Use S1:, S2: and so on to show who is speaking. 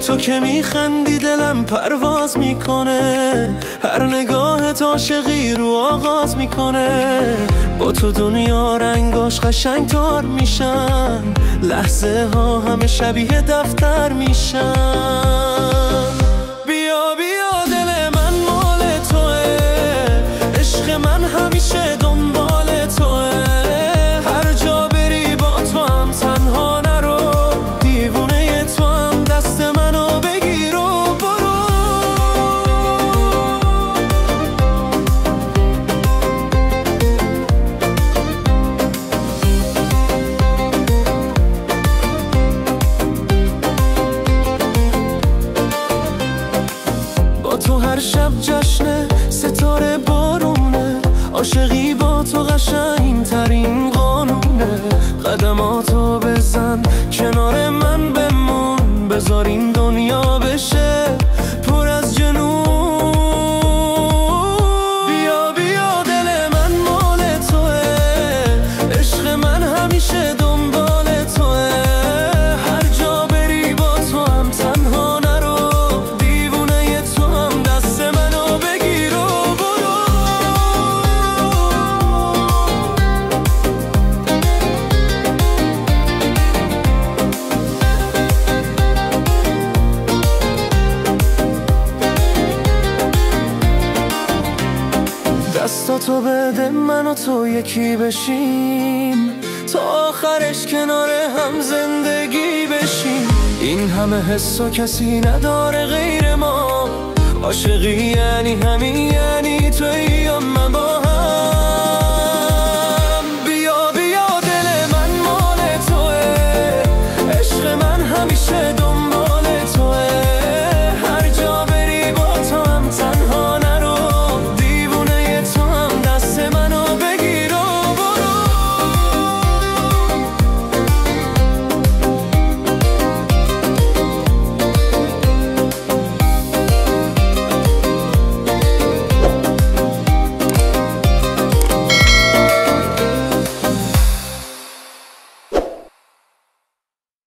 S1: تو که میخندی دلم پرواز میکنه، هر نگاهت عاشقی رو آغاز میکنه. با تو دنیا رنگاش قشنگتر میشن، لحظه ها همه شبیه دفتر میشن. بیا بیا دل من مال توه، عشق من همیشه دنبال توه. هر جا بری با تو هم تنها نرو، دیوونه تو هم دست منو بگیر و برو. با تو هر شب جشنه، ستاره بارونه، عاشقی با تو قشنگ ترین قانونه. قدماتو بزن کنار من بمون، بذار این دنیا بشه پر از جنون. بیا بیا دل من مال توه، عشق من همیشه دنبال توه. هر جا بری با تو هم تنها نرو، دیوونه تو هم دست منو بگیر و برو. دستاتو بده من و تو یکی بشیم، تا آخرش کنار هم زندگی بشیم. این همه حس و کسی نداره غیر ما، عاشقی یعنی همین، یعنی تویی و من.